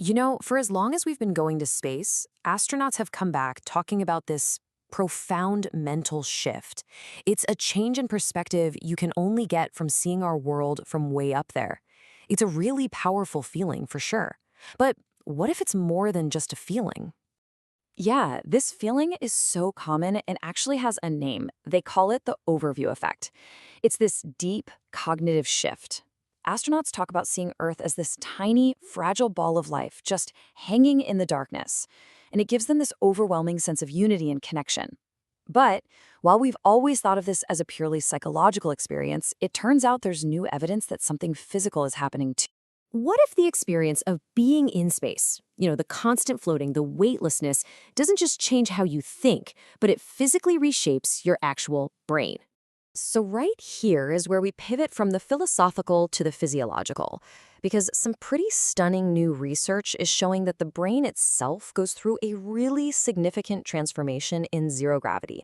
For as long as we've been going to space, astronauts have come back talking about this profound mental shift. It's a change in perspective you can only get from seeing our world from way up there. It's a really powerful feeling for sure. But what if it's more than just a feeling? Yeah, this feeling is so common and actually has a name. They call it the overview effect. It's this deep cognitive shift. Astronauts talk about seeing Earth as this tiny, fragile ball of life just hanging in the darkness. And it gives them this overwhelming sense of unity and connection. But while we've always thought of this as a purely psychological experience, it turns out there's new evidence that something physical is happening too. What if the experience of being in space, the constant floating, the weightlessness, doesn't just change how you think, but it physically reshapes your actual brain? So, right here is where we pivot from the philosophical to the physiological, because some pretty stunning new research is showing that the brain itself goes through a really significant transformation in zero gravity.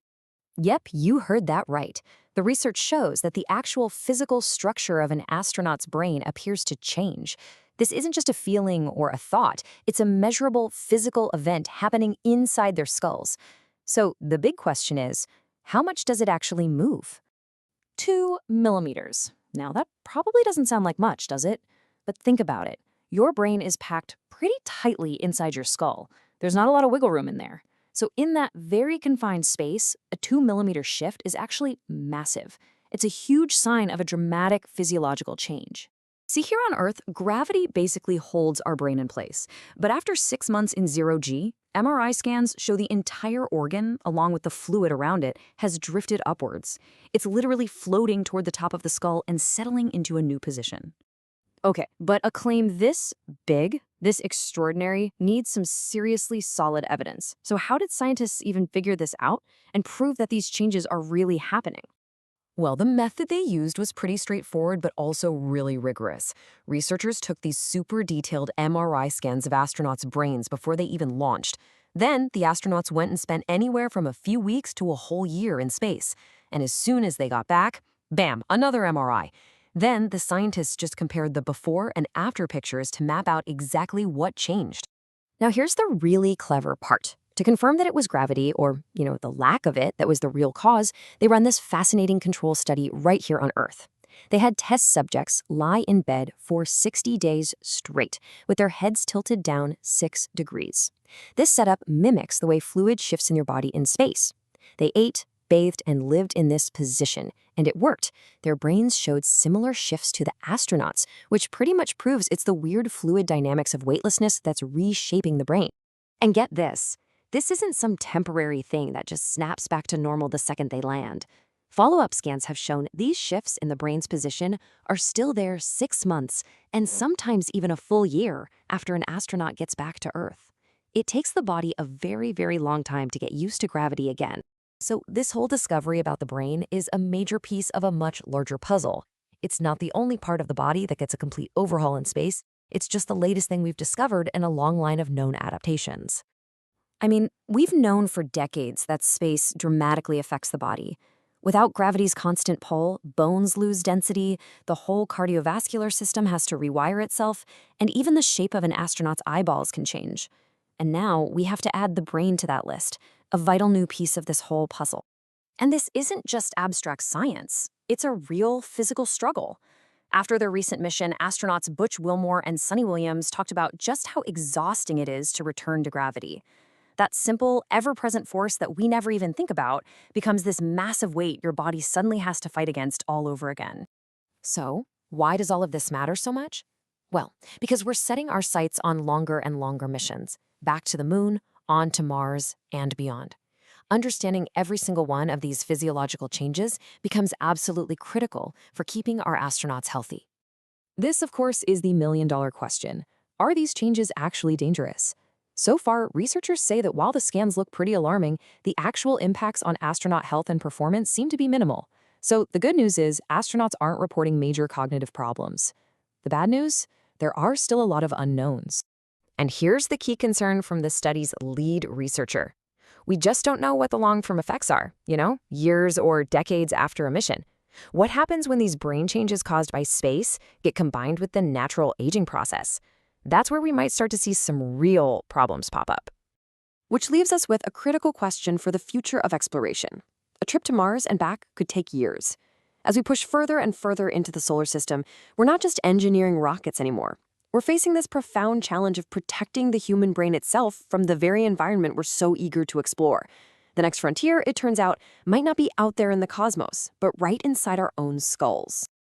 Yep, you heard that right. The research shows that the actual physical structure of an astronaut's brain appears to change. This isn't just a feeling or a thought, it's a measurable physical event happening inside their skulls. So, the big question is, how much does it actually move? 2 millimeters. Now, that probably doesn't sound like much, does it? But think about it. Your brain is packed pretty tightly inside your skull. There's not a lot of wiggle room in there. So in that very confined space, a 2 millimeter shift is actually massive. It's a huge sign of a dramatic physiological change. See, here on Earth, gravity basically holds our brain in place. But after 6 months in zero-G, MRI scans show the entire organ, along with the fluid around it, has drifted upwards. It's literally floating toward the top of the skull and settling into a new position. Okay, but a claim this big, this extraordinary, needs some seriously solid evidence. So how did scientists even figure this out and prove that these changes are really happening? Well, the method they used was pretty straightforward, but also really rigorous. Researchers took these super detailed MRI scans of astronauts' brains before they even launched. Then, the astronauts went and spent anywhere from a few weeks to a whole year in space. And as soon as they got back, bam, another MRI. Then, the scientists just compared the before and after pictures to map out exactly what changed. Now, here's the really clever part. To confirm that it was gravity, or, the lack of it, that was the real cause, they ran this fascinating control study right here on Earth. They had test subjects lie in bed for 60 days straight, with their heads tilted down 6 degrees. This setup mimics the way fluid shifts in your body in space. They ate, bathed, and lived in this position, and it worked. Their brains showed similar shifts to the astronauts, which pretty much proves it's the weird fluid dynamics of weightlessness that's reshaping the brain. And get this. This isn't some temporary thing that just snaps back to normal the second they land. Follow-up scans have shown these shifts in the brain's position are still there 6 months and sometimes even a full year after an astronaut gets back to Earth. It takes the body a very, very long time to get used to gravity again. So this whole discovery about the brain is a major piece of a much larger puzzle. It's not the only part of the body that gets a complete overhaul in space. It's just the latest thing we've discovered in a long line of known adaptations. I mean, we've known for decades that space dramatically affects the body. Without gravity's constant pull, bones lose density, the whole cardiovascular system has to rewire itself, and even the shape of an astronaut's eyeballs can change. And now we have to add the brain to that list, a vital new piece of this whole puzzle. And this isn't just abstract science, it's a real physical struggle. After their recent mission, astronauts Butch Wilmore and Sunny Williams talked about just how exhausting it is to return to gravity. That simple, ever-present force that we never even think about becomes this massive weight your body suddenly has to fight against all over again. So, why does all of this matter so much? Well, because we're setting our sights on longer and longer missions, back to the moon, on to Mars, and beyond. Understanding every single one of these physiological changes becomes absolutely critical for keeping our astronauts healthy. This, of course, is the million-dollar question. Are these changes actually dangerous? So far, researchers say that while the scans look pretty alarming, the actual impacts on astronaut health and performance seem to be minimal. So the good news is astronauts aren't reporting major cognitive problems. The bad news? There are still a lot of unknowns. And here's the key concern from the study's lead researcher. We just don't know what the long-term effects are, years or decades after a mission. What happens when these brain changes caused by space get combined with the natural aging process? That's where we might start to see some real problems pop up. Which leaves us with a critical question for the future of exploration. A trip to Mars and back could take years. As we push further and further into the solar system, we're not just engineering rockets anymore. We're facing this profound challenge of protecting the human brain itself from the very environment we're so eager to explore. The next frontier, it turns out, might not be out there in the cosmos, but right inside our own skulls.